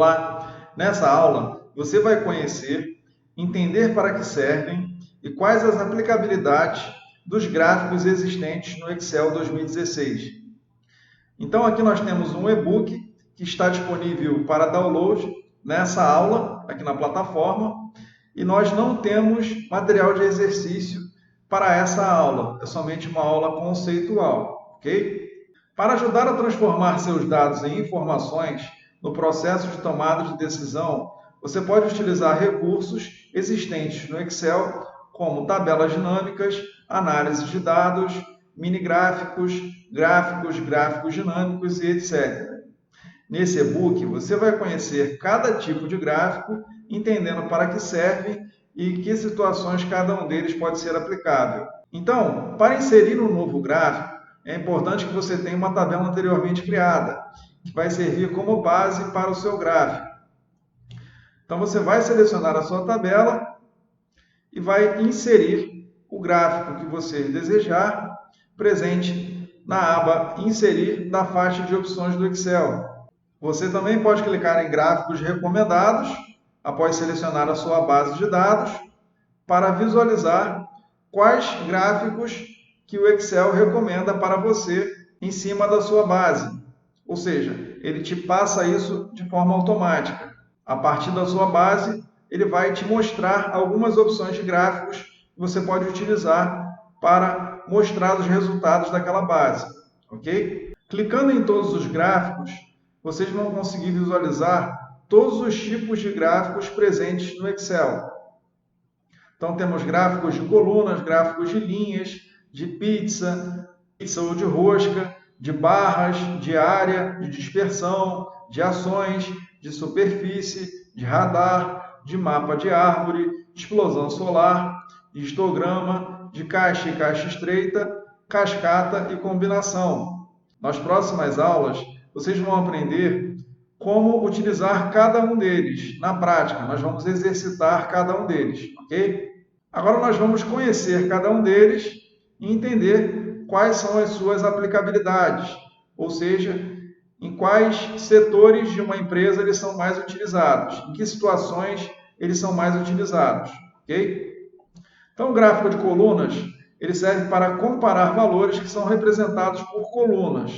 Olá! Nessa aula, você vai conhecer, entender para que servem e quais as aplicabilidades dos gráficos existentes no Excel 2016. Então, aqui nós temos um e-book que está disponível para download nessa aula, aqui na plataforma, e nós não temos material de exercício para essa aula, é somente uma aula conceitual, ok? Para ajudar a transformar seus dados em informações no processo de tomada de decisão, você pode utilizar recursos existentes no Excel, como tabelas dinâmicas, análise de dados, minigráficos, gráficos dinâmicos e etc. Nesse e-book, você vai conhecer cada tipo de gráfico, entendendo para que serve e que situações cada um deles pode ser aplicável. Então, para inserir um novo gráfico, é importante que você tenha uma tabela anteriormente criada, que vai servir como base para o seu gráfico. Então, você vai selecionar a sua tabela e vai inserir o gráfico que você desejar, presente na aba Inserir da faixa de opções do Excel. Você também pode clicar em Gráficos Recomendados, após selecionar a sua base de dados, para visualizar quais gráficos que o Excel recomenda para você em cima da sua base. Ou seja, ele te passa isso de forma automática. A partir da sua base, ele vai te mostrar algumas opções de gráficos que você pode utilizar para mostrar os resultados daquela base, ok? Clicando em todos os gráficos, vocês vão conseguir visualizar todos os tipos de gráficos presentes no Excel. Então, temos gráficos de colunas, gráficos de linhas, de pizza ou de rosca, de barras, de área, de dispersão, de ações, de superfície, de radar, de mapa de árvore, de explosão solar, de histograma, de caixa e caixa estreita, cascata e combinação. Nas próximas aulas, vocês vão aprender como utilizar cada um deles. Na prática, nós vamos exercitar cada um deles, ok? Agora nós vamos conhecer cada um deles e entender quais são as suas aplicabilidades, ou seja, em quais setores de uma empresa eles são mais utilizados, em que situações eles são mais utilizados, ok? Então, o gráfico de colunas, ele serve para comparar valores que são representados por colunas.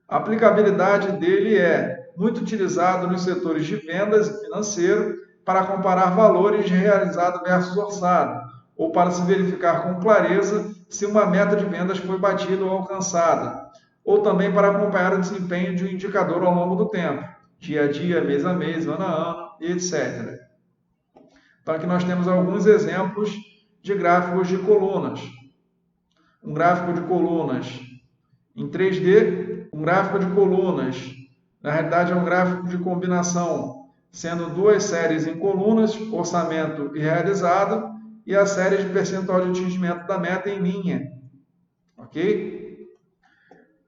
A aplicabilidade dele é muito utilizado nos setores de vendas e financeiro para comparar valores de realizado versus orçado, ou para se verificar com clareza se uma meta de vendas foi batida ou alcançada, ou também para acompanhar o desempenho de um indicador ao longo do tempo, dia a dia, mês a mês, ano a ano, etc. Então, aqui nós temos alguns exemplos de gráficos de colunas. Um gráfico de colunas em 3D, um gráfico de colunas, na realidade é um gráfico de combinação, sendo duas séries em colunas, orçamento e realizado, e a série de percentual de atingimento da meta em linha. Ok?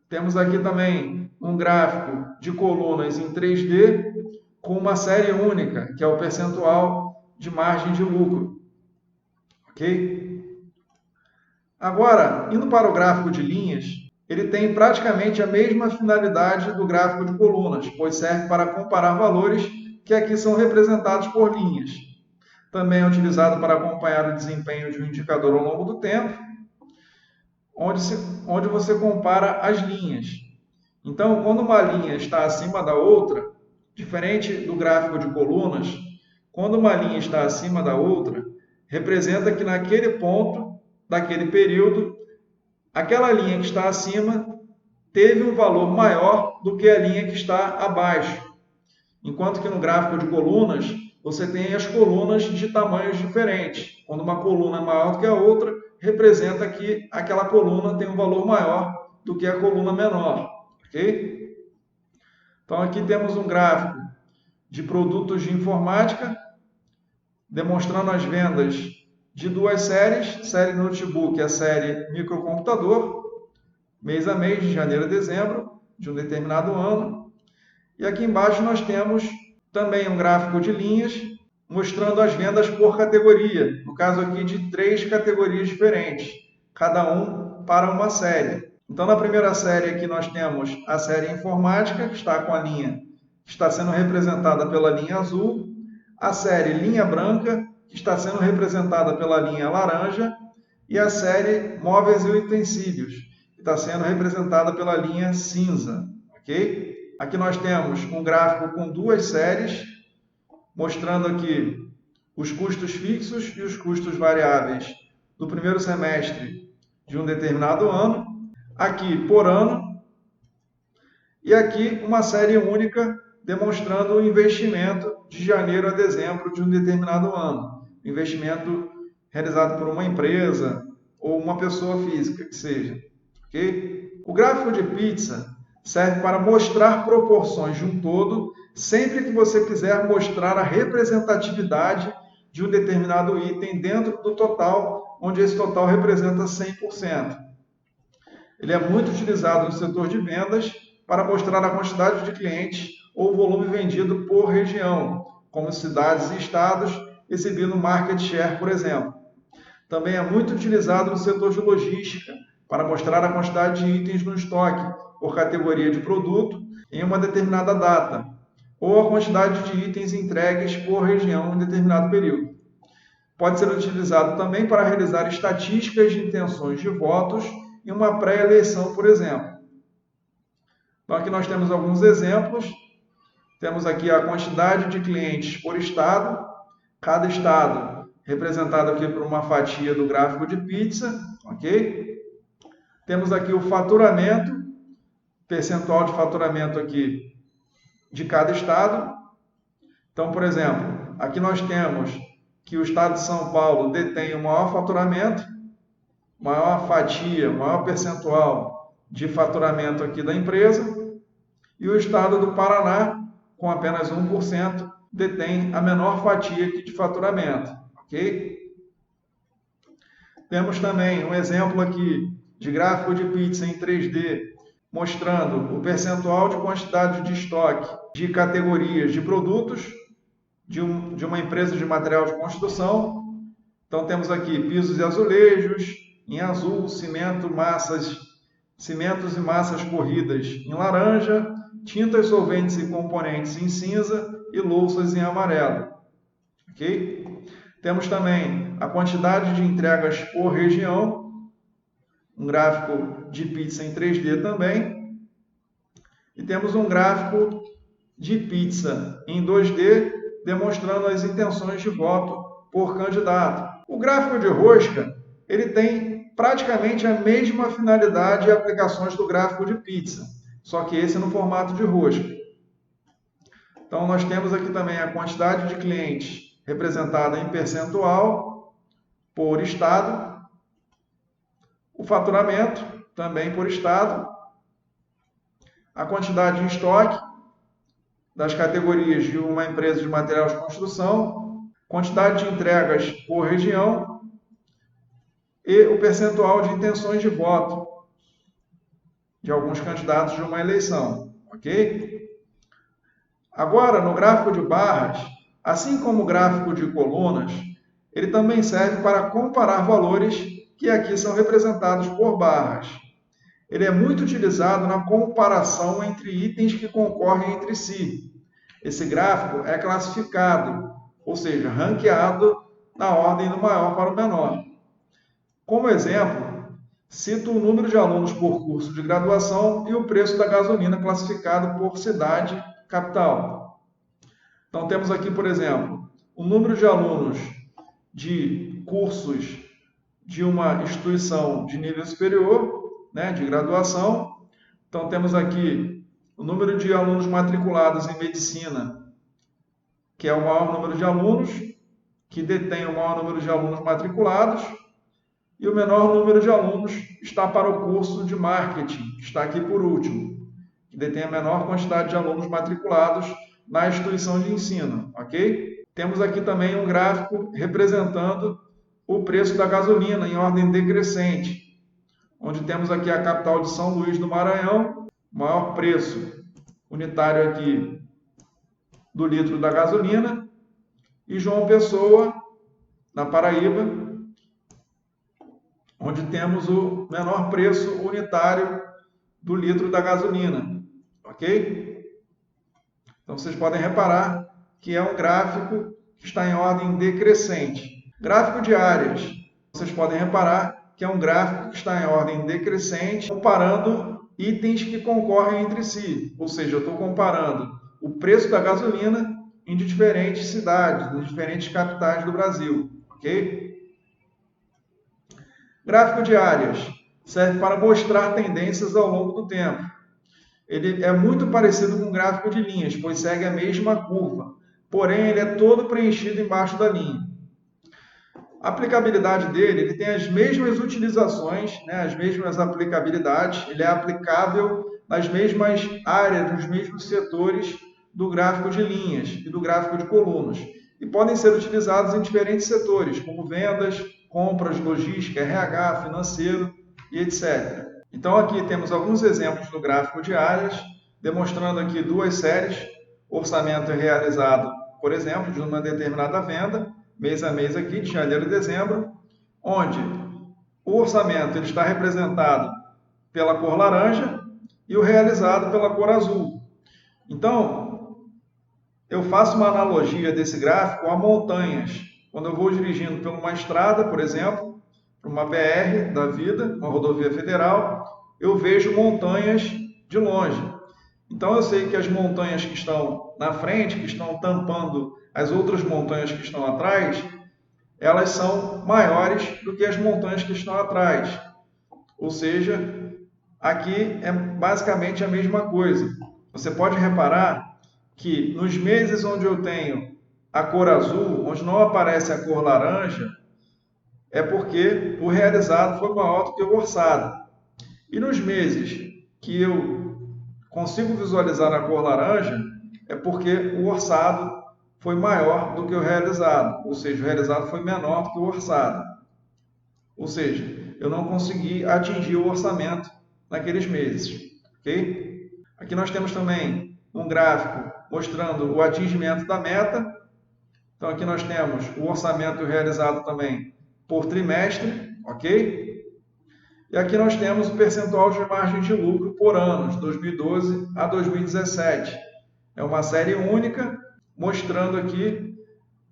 Temos aqui também um gráfico de colunas em 3D, com uma série única, que é o percentual de margem de lucro. Ok? Agora, indo para o gráfico de linhas, ele tem praticamente a mesma finalidade do gráfico de colunas, pois serve para comparar valores que aqui são representados por linhas. Também é utilizado para acompanhar o desempenho de um indicador ao longo do tempo, onde você compara as linhas. Então, quando uma linha está acima da outra, diferente do gráfico de colunas, quando uma linha está acima da outra, representa que naquele ponto, daquele período, aquela linha que está acima teve um valor maior do que a linha que está abaixo. Enquanto que no gráfico de colunas, você tem as colunas de tamanhos diferentes. Quando uma coluna é maior do que a outra, representa que aquela coluna tem um valor maior do que a coluna menor. Ok? Então, aqui temos um gráfico de produtos de informática, demonstrando as vendas de duas séries, série notebook e a série microcomputador, mês a mês, de janeiro a dezembro, de um determinado ano. E aqui embaixo nós temos também um gráfico de linhas, mostrando as vendas por categoria, no caso aqui de 3 categorias diferentes, cada um para uma série. Então, na primeira série aqui nós temos a série informática, que está com a linha que está sendo representada pela linha azul, a série linha branca, que está sendo representada pela linha laranja, e a série móveis e utensílios, que está sendo representada pela linha cinza, ok? Aqui nós temos um gráfico com duas séries, mostrando aqui os custos fixos e os custos variáveis do primeiro semestre de um determinado ano, aqui por ano, e aqui uma série única demonstrando o investimento de janeiro a dezembro de um determinado ano. Investimento realizado por uma empresa ou uma pessoa física, que seja. Okay? O gráfico de pizza serve para mostrar proporções de um todo, sempre que você quiser mostrar a representatividade de um determinado item dentro do total, onde esse total representa 100%. Ele é muito utilizado no setor de vendas para mostrar a quantidade de clientes ou volume vendido por região, como cidades e estados, exibindo market share, por exemplo. Também é muito utilizado no setor de logística, para mostrar a quantidade de itens no estoque por categoria de produto em uma determinada data, ou a quantidade de itens entregues por região em determinado período. Pode ser utilizado também para realizar estatísticas de intenções de votos em uma pré-eleição, por exemplo. Então, aqui nós temos alguns exemplos. Temos aqui a quantidade de clientes por estado, cada estado representado aqui por uma fatia do gráfico de pizza, ok? Temos aqui o faturamento, percentual de faturamento aqui de cada estado. Então, por exemplo, aqui nós temos que o estado de São Paulo detém o maior faturamento, maior fatia, maior percentual de faturamento aqui da empresa, e o estado do Paraná, com apenas 1%, detém a menor fatia aqui de faturamento, ok? Temos também um exemplo aqui de gráfico de pizza em 3D, mostrando o percentual de quantidade de estoque de categorias de produtos de uma empresa de material de construção. Então temos aqui pisos e azulejos em azul, cimentos e massas corridas em laranja, tintas, solventes e componentes em cinza e louças em amarelo. Ok? Temos também a quantidade de entregas por região, um gráfico de pizza em 3D também. E temos um gráfico de pizza em 2D, demonstrando as intenções de voto por candidato. O gráfico de rosca, ele tem praticamente a mesma finalidade e aplicações do gráfico de pizza, só que esse no formato de rosca. Então, nós temos aqui também a quantidade de clientes representada em percentual por estado, o faturamento também por estado, a quantidade em estoque das categorias de uma empresa de material de construção, quantidade de entregas por região e o percentual de intenções de voto de alguns candidatos de uma eleição, ok? Agora, no gráfico de barras, assim como o gráfico de colunas, ele também serve para comparar valores que aqui são representados por barras. Ele é muito utilizado na comparação entre itens que concorrem entre si. Esse gráfico é classificado, ou seja, ranqueado na ordem do maior para o menor. Como exemplo, cito o número de alunos por curso de graduação e o preço da gasolina classificado por cidade, capital. Então, temos aqui, por exemplo, o número de alunos de cursos de uma instituição de nível superior, de graduação. Então, temos aqui o número de alunos matriculados em medicina, que é o maior número de alunos, que detém o maior número de alunos matriculados, e o menor número de alunos está para o curso de marketing, que está aqui por último, que detém a menor quantidade de alunos matriculados na instituição de ensino, ok? Temos aqui também um gráfico representando o preço da gasolina em ordem decrescente, onde temos aqui a capital de São Luís do Maranhão, maior preço unitário aqui do litro da gasolina, e João Pessoa, na Paraíba, onde temos o menor preço unitário do litro da gasolina, ok? Então, vocês podem reparar que é um gráfico que está em ordem decrescente. Gráfico de áreas. Vocês podem reparar que é um gráfico que está em ordem decrescente, comparando itens que concorrem entre si. Ou seja, eu estou comparando o preço da gasolina em diferentes cidades, em diferentes capitais do Brasil. Ok? Gráfico de áreas serve para mostrar tendências ao longo do tempo. Ele é muito parecido com um gráfico de linhas, pois segue a mesma curva, porém ele é todo preenchido embaixo da linha. A aplicabilidade dele, ele tem as mesmas utilizações, né, as mesmas aplicabilidades, ele é aplicável nas mesmas áreas, nos mesmos setores do gráfico de linhas e do gráfico de colunas, e podem ser utilizados em diferentes setores, como vendas, compras, logística, RH, financeiro e etc. Então, aqui temos alguns exemplos do gráfico de áreas, demonstrando aqui duas séries. Orçamento realizado, por exemplo, de uma determinada venda, mês a mês aqui, de janeiro a dezembro, onde o orçamento ele está representado pela cor laranja e o realizado pela cor azul. Então, eu faço uma analogia desse gráfico a montanhas. Quando eu vou dirigindo por uma estrada, por exemplo, uma BR da vida, uma rodovia federal, eu vejo montanhas de longe. Então eu sei que as montanhas que estão na frente, que estão tampando as outras montanhas que estão atrás, elas são maiores do que as montanhas que estão atrás. Ou seja, aqui é basicamente a mesma coisa. Você pode reparar que nos meses onde eu tenho a cor azul, onde não aparece a cor laranja, é porque o realizado foi maior do que o orçado. E nos meses que eu consigo visualizar a cor laranja, é porque o orçado foi maior do que o realizado, ou seja, o realizado foi menor do que o orçado. Ou seja, eu não consegui atingir o orçamento naqueles meses. Ok? Aqui nós temos também um gráfico mostrando o atingimento da meta. Então aqui nós temos o orçamento realizado também por trimestre, ok? E aqui nós temos o percentual de margem de lucro por ano, de 2012 a 2017. É uma série única, mostrando aqui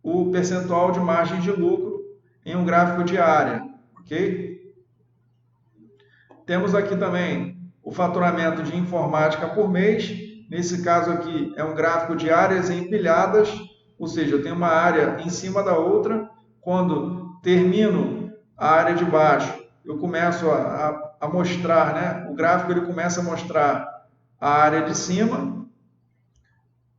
o percentual de margem de lucro em um gráfico de área, ok? Temos aqui também o faturamento de informática por mês. Nesse caso aqui é um gráfico de áreas empilhadas, ou seja, eu tenho uma área em cima da outra. Quando termino a área de baixo, eu começo a mostrar, né? O gráfico ele começa a mostrar a área de cima.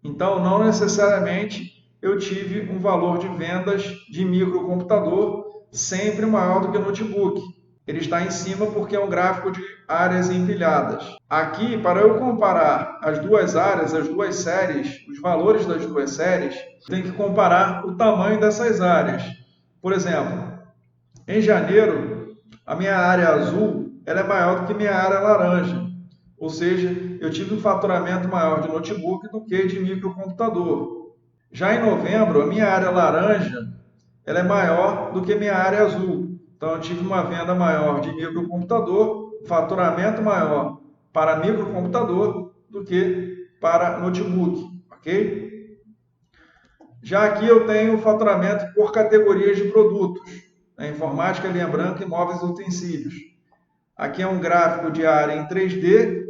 Então, não necessariamente eu tive um valor de vendas de microcomputador sempre maior do que o notebook. Ele está em cima porque é um gráfico de áreas empilhadas. Aqui, para eu comparar as duas áreas, as duas séries, os valores das duas séries, eu tenho que comparar o tamanho dessas áreas. Por exemplo, em janeiro, a minha área azul ela é maior do que minha área laranja. Ou seja, eu tive um faturamento maior de notebook do que de microcomputador. Já em novembro, a minha área laranja ela é maior do que minha área azul. Então, eu tive uma venda maior de microcomputador, faturamento maior para microcomputador do que para notebook, ok? Já aqui eu tenho o faturamento por categorias de produtos, né? Informática, linha branca e móveis e utensílios. Aqui é um gráfico de área em 3D,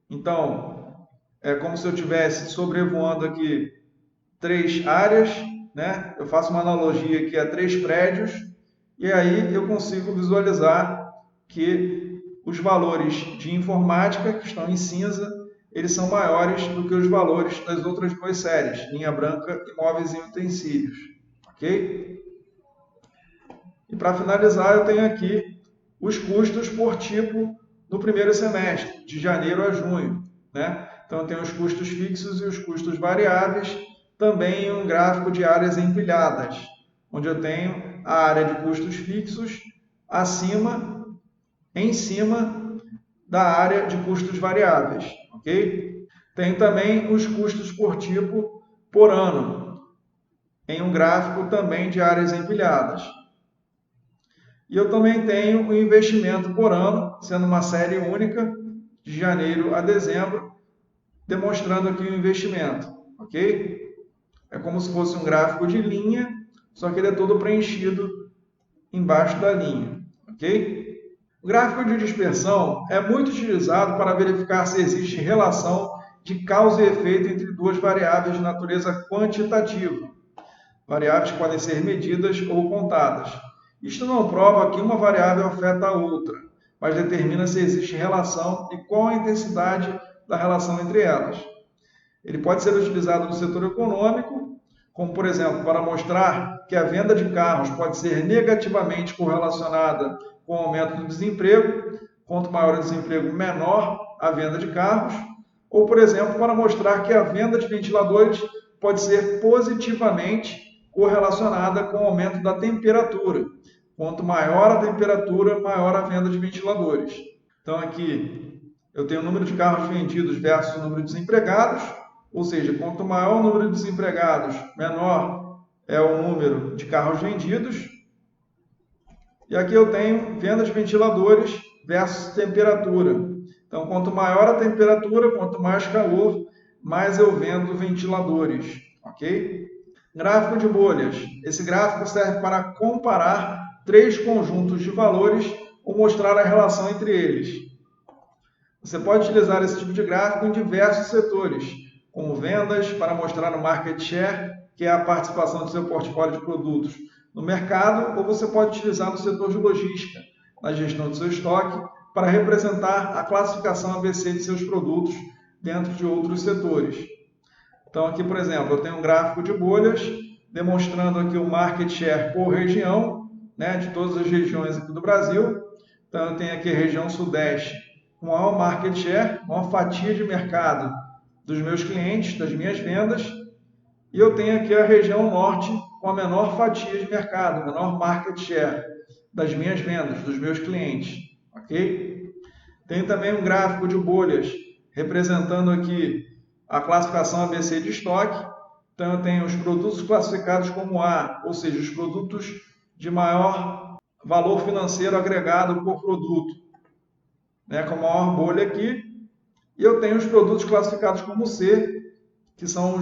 então é como se eu estivesse sobrevoando aqui 3 áreas, né? Eu faço uma analogia aqui a 3 prédios, e aí eu consigo visualizar que os valores de informática, que estão em cinza, eles são maiores do que os valores das outras duas séries, linha branca e móveis e utensílios. Ok? E para finalizar, eu tenho aqui os custos por tipo no primeiro semestre, de janeiro a junho, né? Então, eu tenho os custos fixos e os custos variáveis, também em um gráfico de áreas empilhadas, onde eu tenho a área de custos fixos em cima da área de custos variáveis, ok? Tem também os custos por tipo por ano, em um gráfico também de áreas empilhadas. E eu também tenho o investimento por ano, sendo uma série única, de janeiro a dezembro, demonstrando aqui o investimento, ok? É como se fosse um gráfico de linha, só que ele é todo preenchido embaixo da linha, ok? O gráfico de dispersão é muito utilizado para verificar se existe relação de causa e efeito entre duas variáveis de natureza quantitativa. Variáveis que podem ser medidas ou contadas. Isto não prova que uma variável afeta a outra, mas determina se existe relação e qual a intensidade da relação entre elas. Ele pode ser utilizado no setor econômico, como, por exemplo, para mostrar que a venda de carros pode ser negativamente correlacionada com o aumento do desemprego. Quanto maior o desemprego, menor a venda de carros. Ou, por exemplo, para mostrar que a venda de ventiladores pode ser positivamente correlacionada com o aumento da temperatura. Quanto maior a temperatura, maior a venda de ventiladores. Então, aqui eu tenho o número de carros vendidos versus o número de desempregados. Ou seja, quanto maior o número de desempregados, menor é o número de carros vendidos. E aqui eu tenho venda de ventiladores versus temperatura. Então, quanto maior a temperatura, quanto mais calor, mais eu vendo ventiladores, ok? Gráfico de bolhas. Esse gráfico serve para comparar três conjuntos de valores ou mostrar a relação entre eles. Você pode utilizar esse tipo de gráfico em diversos setores, como vendas, para mostrar o market share, que é a participação do seu portfólio de produtos no mercado, ou você pode utilizar no setor de logística, na gestão do seu estoque, para representar a classificação ABC de seus produtos dentro de outros setores. Então, aqui, por exemplo, eu tenho um gráfico de bolhas, demonstrando aqui o market share por região, né, de todas as regiões aqui do Brasil. Então, eu tenho aqui a região Sudeste, com maior market share, maior fatia de mercado dos meus clientes, das minhas vendas. E eu tenho aqui a região Norte, com a menor fatia de mercado, menor market share das minhas vendas, dos meus clientes, ok? Tenho também um gráfico de bolhas, representando aqui a classificação ABC de estoque. Então, eu tenho os produtos classificados como A, ou seja, os produtos de maior valor financeiro agregado por produto, né, com a maior bolha aqui. E eu tenho os produtos classificados como C, que são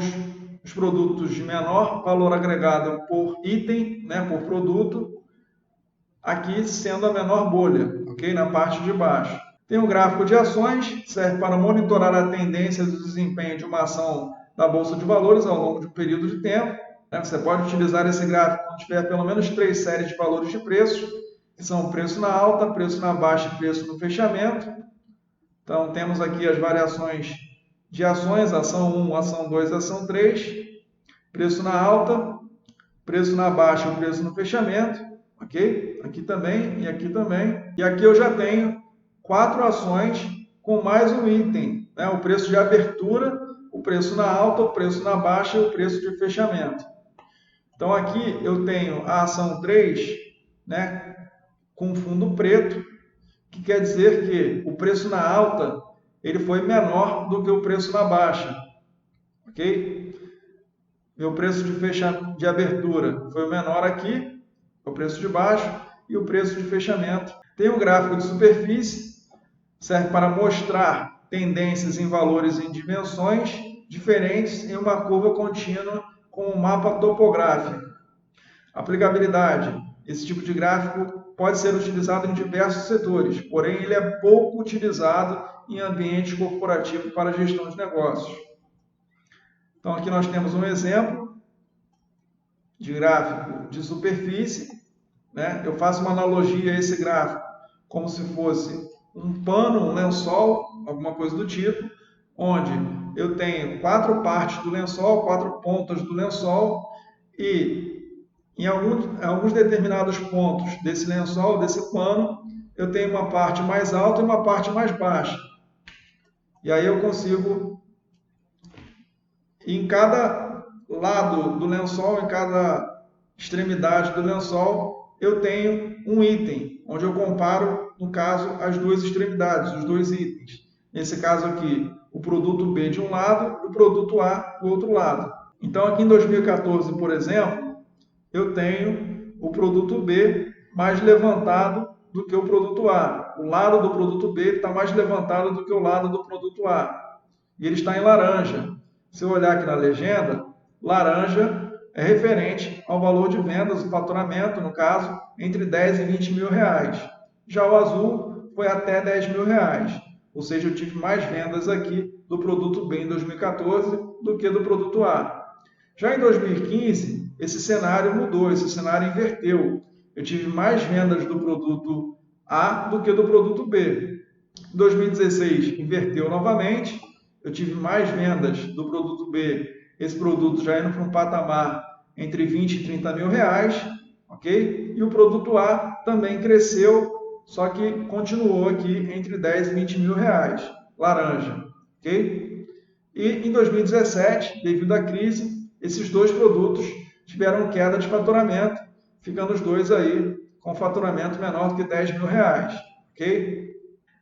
os produtos de menor valor agregado por item, né, por produto, aqui sendo a menor bolha, ok? Na parte de baixo. Tem um gráfico de ações, que serve para monitorar a tendência do desempenho de uma ação da Bolsa de Valores ao longo de um período de tempo. Você pode utilizar esse gráfico quando tiver pelo menos 3 séries de valores de preços, que são preço na alta, preço na baixa e preço no fechamento. Então, temos aqui as variações de ações, ação 1, ação 2, ação 3, preço na alta, preço na baixa e preço no fechamento, ok? Aqui também e aqui também. E aqui eu já tenho 4 ações com mais um item, né? O preço de abertura, o preço na alta, o preço na baixa e o preço de fechamento. Então, aqui eu tenho a ação 3, né, com fundo preto, que quer dizer que o preço na alta ele foi menor do que o preço na baixa, ok? Meu preço de abertura foi o menor aqui, o preço de baixo, e o preço de fechamento. Tem um gráfico de superfície, serve para mostrar tendências em valores em dimensões diferentes em uma curva contínua com um mapa topográfico. Aplicabilidade. Esse tipo de gráfico pode ser utilizado em diversos setores, porém ele é pouco utilizado em ambiente corporativo para gestão de negócios. Então aqui nós temos um exemplo de gráfico de superfície, né? Eu faço uma analogia a esse gráfico como se fosse um pano, um lençol, alguma coisa do tipo, onde eu tenho 4 partes do lençol, 4 pontas do lençol, e em alguns determinados pontos desse lençol, desse pano, eu tenho uma parte mais alta e uma parte mais baixa. E aí eu consigo, em cada lado do lençol, em cada extremidade do lençol, eu tenho um item, onde eu comparo, no caso, as duas extremidades, os dois itens. Nesse caso aqui, o produto B de um lado e o produto A do outro lado. Então, aqui em 2014, por exemplo, eu tenho o produto B mais levantado do que o produto A. O lado do produto B está mais levantado do que o lado do produto A. E ele está em laranja. Se eu olhar aqui na legenda, laranja é referente ao valor de vendas, o faturamento, no caso, entre 10 e 20 mil reais. Já o azul foi até 10 mil reais. Ou seja, eu tive mais vendas aqui do produto B em 2014 do que do produto A. Já em 2015, esse cenário mudou, esse cenário inverteu. Eu tive mais vendas do produto A do que do produto B. Em 2016, inverteu novamente. Eu tive mais vendas do produto B, esse produto já indo para um patamar entre 20 e 30 mil reais, ok? E o produto A também cresceu, só que continuou aqui entre 10 e 20 mil reais, laranja, ok? E em 2017, devido à crise, esses dois produtos tiveram queda de faturamento, ficando os dois aí com faturamento menor do que 10 mil reais, ok?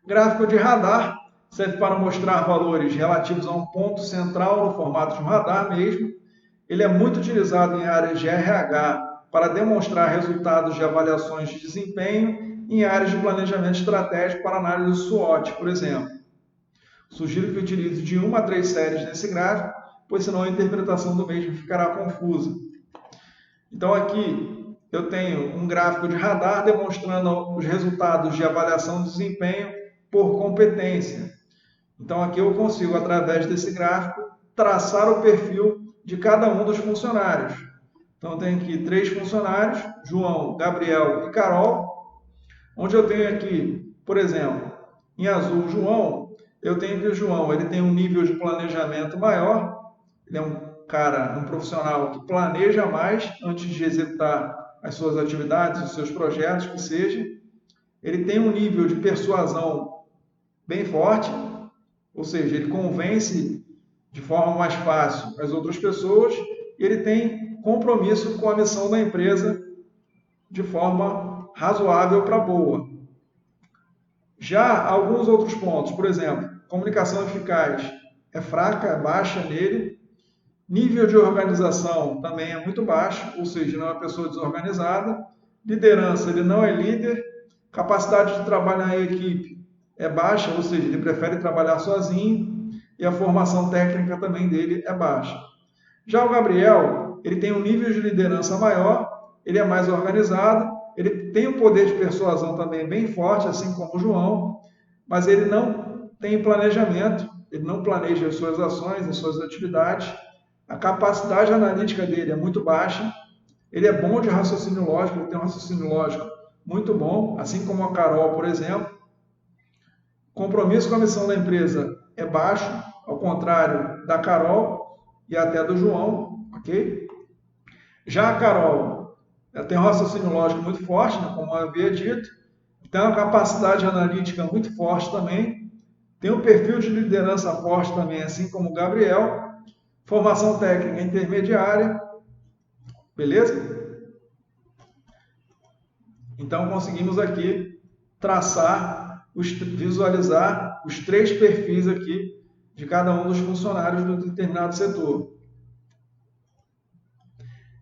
Gráfico de radar serve para mostrar valores relativos a um ponto central no formato de um radar mesmo. Ele é muito utilizado em áreas de RH para demonstrar resultados de avaliações de desempenho em áreas de planejamento estratégico para análise SWOT, por exemplo. Sugiro que utilize de 1 a 3 séries nesse gráfico, pois senão a interpretação do mesmo ficará confusa. Então aqui eu tenho um gráfico de radar demonstrando os resultados de avaliação de desempenho por competência. Então aqui eu consigo, através desse gráfico, traçar o perfil de cada um dos funcionários. Então eu tenho aqui 3 funcionários, João, Gabriel e Carol, onde eu tenho aqui, por exemplo, em azul, João, eu tenho que o João ele tem um nível de planejamento maior, ele é um profissional que planeja mais antes de executar as suas atividades, os seus projetos, que seja. Ele tem um nível de persuasão bem forte, ou seja, ele convence de forma mais fácil as outras pessoas e ele tem compromisso com a missão da empresa de forma razoável para boa. Já alguns outros pontos, por exemplo, comunicação eficaz é fraca, é baixa nele, nível de organização também é muito baixo, ou seja, não é uma pessoa desorganizada, liderança, ele não é líder, capacidade de trabalhar em equipe é baixa, ou seja, ele prefere trabalhar sozinho, e a formação técnica também dele é baixa. Já o Gabriel, ele tem um nível de liderança maior, ele é mais organizado, ele tem um poder de persuasão também bem forte, assim como o João, mas ele não tem planejamento, ele não planeja as suas ações, as suas atividades, a capacidade analítica dele é muito baixa, ele é bom de raciocínio lógico, ele tem um raciocínio lógico muito bom, assim como a Carol, por exemplo. Compromisso com a missão da empresa é baixo, ao contrário da Carol e até do João, ok? Já a Carol, ela tem um raciocínio lógico muito forte, né, como eu havia dito, tem uma capacidade analítica muito forte também, tem um perfil de liderança forte também, assim como o Gabriel, formação técnica intermediária, beleza? Então conseguimos aqui visualizar os 3 perfis aqui de cada um dos funcionários do determinado setor.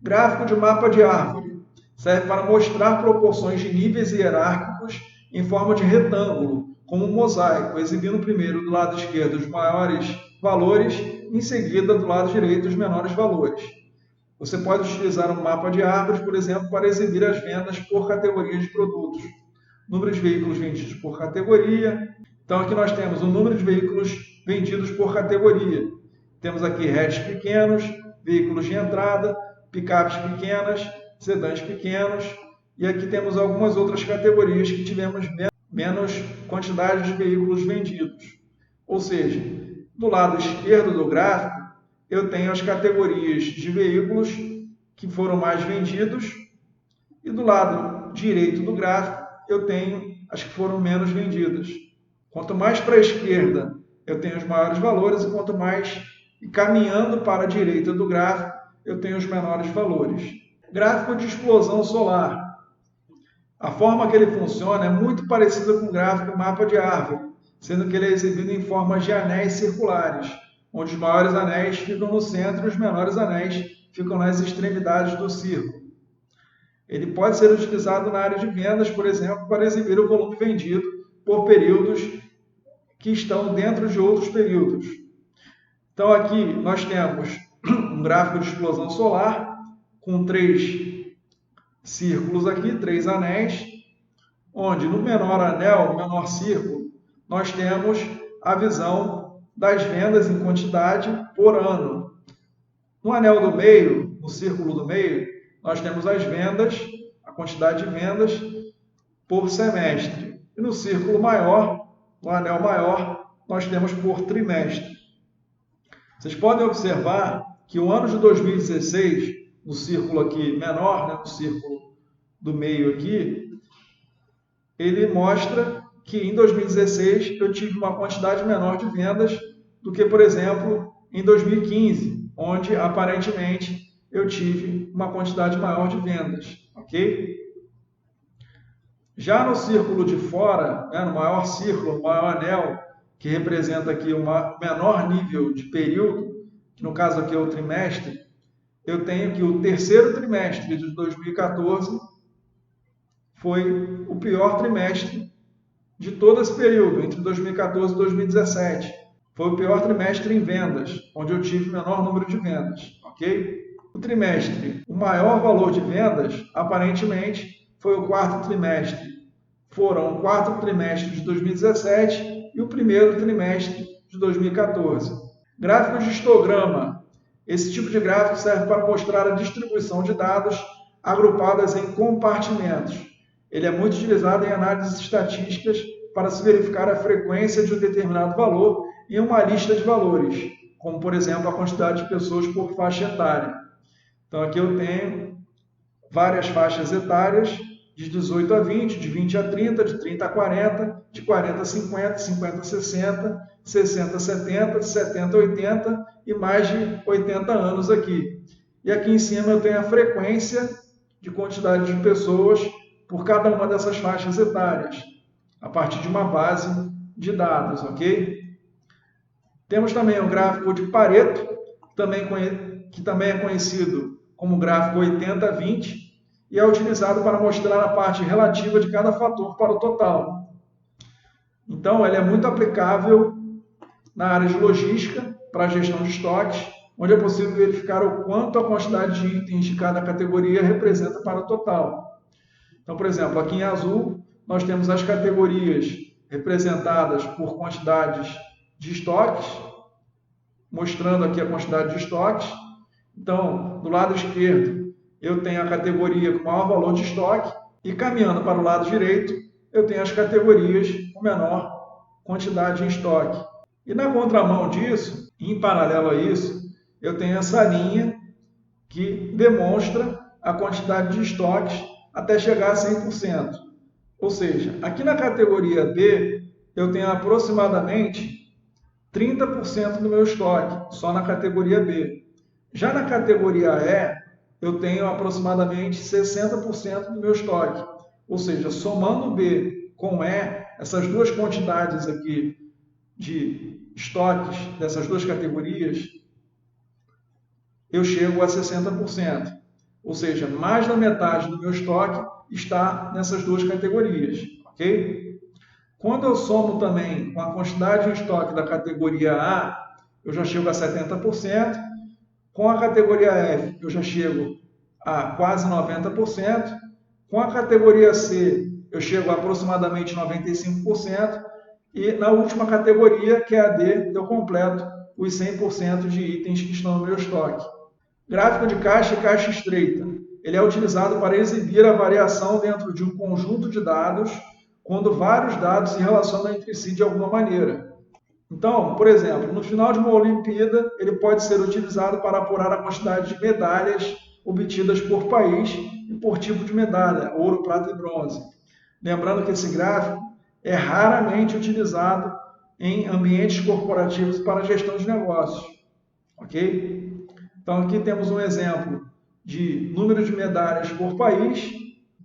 Gráfico de mapa de árvore serve para mostrar proporções de níveis hierárquicos em forma de retângulo, como um mosaico, exibindo primeiro do lado esquerdo os maiores valores, em seguida do lado direito os menores valores. Você pode utilizar um mapa de árvores, por exemplo, para exibir as vendas por categoria de produtos. Número de veículos vendidos por categoria. Então aqui nós temos o número de veículos vendidos por categoria. Temos aqui hatches pequenos, veículos de entrada, picapes pequenas, sedãs pequenos, e aqui temos algumas outras categorias que tivemos menos quantidade de veículos vendidos. Ou seja, do lado esquerdo do gráfico, eu tenho as categorias de veículos que foram mais vendidos, e do lado direito do gráfico, eu tenho as que foram menos vendidas. Quanto mais para a esquerda, eu tenho os maiores valores, e quanto mais caminhando para a direita do gráfico, eu tenho os menores valores. Gráfico de explosão solar. A forma que ele funciona é muito parecida com o gráfico mapa de árvore, sendo que ele é exibido em forma de anéis circulares, onde os maiores anéis ficam no centro e os menores anéis ficam nas extremidades do círculo. Ele pode ser utilizado na área de vendas, por exemplo, para exibir o volume vendido por períodos que estão dentro de outros períodos. Então aqui nós temos um gráfico de explosão solar com 3 círculos aqui, 3 anéis, onde no menor anel, no menor círculo, nós temos a visão das vendas em quantidade por ano. No anel do meio, no círculo do meio, nós temos as vendas, a quantidade de vendas por semestre. E no círculo maior, no anel maior, nós temos por trimestre. Vocês podem observar que o ano de 2016, no círculo aqui menor, né, no círculo do meio aqui, ele mostra que em 2016 eu tive uma quantidade menor de vendas do que, por exemplo, em 2015, onde aparentemente eu tive uma quantidade maior de vendas, ok? Já no círculo de fora, né, no maior círculo, no maior anel, que representa aqui o menor nível de período, que no caso aqui é o trimestre, eu tenho que o terceiro trimestre de 2014 foi o pior trimestre de todo esse período, entre 2014 e 2017. Foi o pior trimestre em vendas, onde eu tive o menor número de vendas, ok? O trimestre, o maior valor de vendas, aparentemente, foi o quarto trimestre. Foram o quarto trimestre de 2017 e o primeiro trimestre de 2014. Gráfico de histograma. Esse tipo de gráfico serve para mostrar a distribuição de dados agrupadas em compartimentos. Ele é muito utilizado em análises estatísticas para se verificar a frequência de um determinado valor em uma lista de valores, como, por exemplo, a quantidade de pessoas por faixa etária. Então, aqui eu tenho várias faixas etárias, de 18 a 20, de 20 a 30, de 30 a 40, de 40 a 50, 50 a 60, 60 a 70, 70 a 80 e mais de 80 anos aqui. E aqui em cima eu tenho a frequência de quantidade de pessoas por cada uma dessas faixas etárias, a partir de uma base de dados, ok? Temos também o gráfico de Pareto, que também é conhecido como gráfico 80-20, e é utilizado para mostrar a parte relativa de cada fator para o total. Então, ele é muito aplicável na área de logística, para a gestão de estoques, onde é possível verificar o quanto a quantidade de itens de cada categoria representa para o total. Então, por exemplo, aqui em azul, nós temos as categorias representadas por quantidades de estoques, mostrando aqui a quantidade de estoques. Então, do lado esquerdo, eu tenho a categoria com maior valor de estoque e caminhando para o lado direito, eu tenho as categorias com menor quantidade em estoque. E na contramão disso, em paralelo a isso, eu tenho essa linha que demonstra a quantidade de estoques até chegar a 100%. Ou seja, aqui na categoria B, eu tenho aproximadamente 30% do meu estoque, só na categoria B. Já na categoria E, eu tenho aproximadamente 60% do meu estoque. Ou seja, somando B com E, essas duas quantidades aqui de estoques dessas duas categorias, eu chego a 60%. Ou seja, mais da metade do meu estoque está nessas duas categorias, ok? Quando eu somo também com a quantidade de estoque da categoria A, eu já chego a 70%. Com a categoria F, eu já chego a quase 90%. Com a categoria C, eu chego a aproximadamente 95%. E na última categoria, que é a D, eu completo os 100% de itens que estão no meu estoque. Gráfico de caixa e caixa estreita. Ele é utilizado para exibir a variação dentro de um conjunto de dados, quando vários dados se relacionam entre si de alguma maneira. Então, por exemplo, no final de uma Olimpíada, ele pode ser utilizado para apurar a quantidade de medalhas obtidas por país e por tipo de medalha, ouro, prata e bronze. Lembrando que esse gráfico é raramente utilizado em ambientes corporativos para gestão de negócios, ok? Então, aqui temos um exemplo de número de medalhas por país.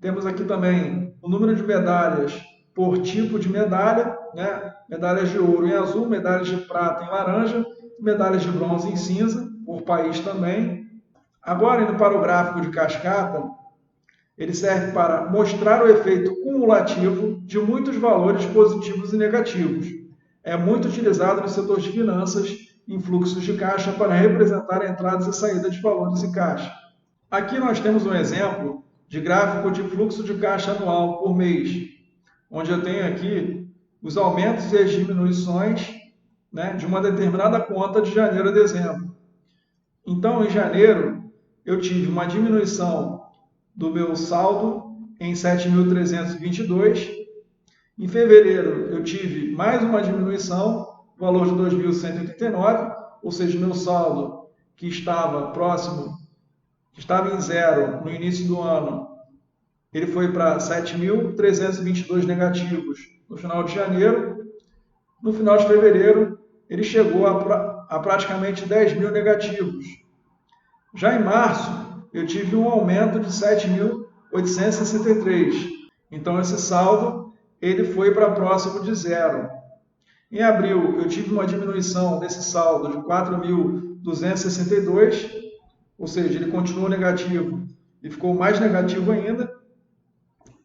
Temos aqui também o número de medalhas por tipo de medalha, né? Medalhas de ouro em azul, medalhas de prata em laranja, medalhas de bronze em cinza, por país também. Agora, indo para o gráfico de cascata, ele serve para mostrar o efeito cumulativo de muitos valores positivos e negativos. É muito utilizado no setor de finanças em fluxos de caixa para representar entradas e saídas de valores em caixa. Aqui nós temos um exemplo de gráfico de fluxo de caixa anual por mês, onde eu tenho aqui os aumentos e as diminuições, né, de uma determinada conta de janeiro a dezembro. Então, em janeiro, eu tive uma diminuição do meu saldo em 7.322. Em fevereiro, eu tive mais uma diminuição, valor de 2.189, ou seja, meu saldo que estava próximo, que estava em zero no início do ano, ele foi para 7.322 negativos no final de janeiro. No final de fevereiro, ele chegou a praticamente 10.000 negativos. Já em março, eu tive um aumento de 7.863. Então, esse saldo ele foi para próximo de zero. Em abril, eu tive uma diminuição desse saldo de 4.262, ou seja, ele continuou negativo e ficou mais negativo ainda.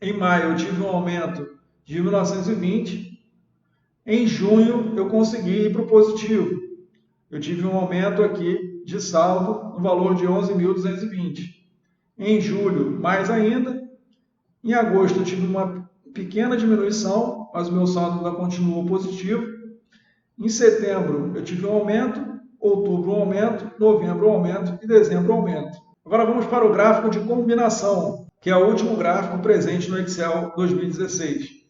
Em maio, eu tive um aumento de 1.920. Em junho, eu consegui ir para o positivo. Eu tive um aumento aqui de saldo no valor de 11.220. Em julho, mais ainda. Em agosto, eu tive uma pequena diminuição, mas o meu saldo ainda continuou positivo. Em setembro, eu tive um aumento, outubro um aumento, novembro um aumento e dezembro um aumento. Agora vamos para o gráfico de combinação, que é o último gráfico presente no Excel 2016.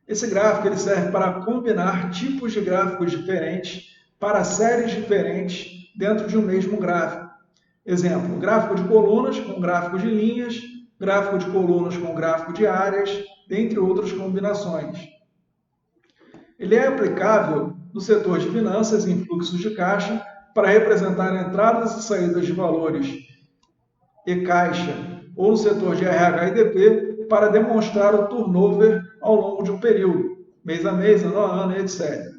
Esse gráfico ele serve para combinar tipos de gráficos diferentes para séries diferentes dentro de um mesmo gráfico. Exemplo, gráfico de colunas com gráfico de linhas, gráfico de colunas com gráfico de áreas, dentre outras combinações. Ele é aplicável no setor de finanças em fluxos de caixa para representar entradas e saídas de valores e caixa, ou no setor de RH e DP para demonstrar o turnover ao longo de um período, mês a mês, ano a ano, etc.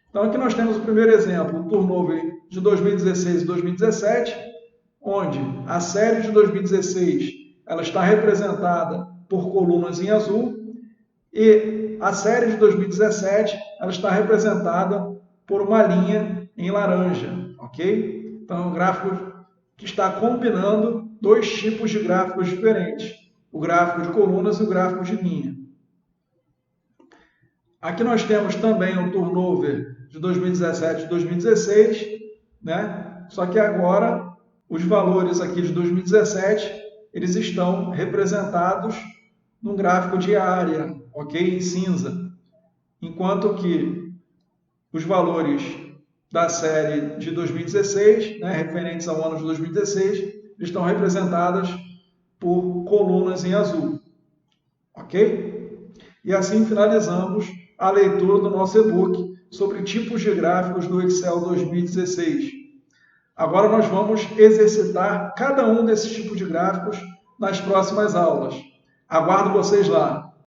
Então aqui nós temos o primeiro exemplo, o turnover de 2016 e 2017, onde a série de 2016 ela está representada por colunas em azul e a série de 2017 ela está representada por uma linha em laranja, ok? Então é um gráfico que está combinando dois tipos de gráficos diferentes, o gráfico de colunas e o gráfico de linha. Aqui nós temos também o turnover de 2017 e 2016, né? Só que agora os valores aqui de 2017 eles estão representados num gráfico de área, ok? Em cinza. Enquanto que os valores da série de 2016, né, referentes ao ano de 2016, estão representadas por colunas em azul, ok? E assim finalizamos a leitura do nosso e-book sobre tipos de gráficos do Excel 2016. Agora nós vamos exercitar cada um desses tipos de gráficos nas próximas aulas. Aguardo vocês lá!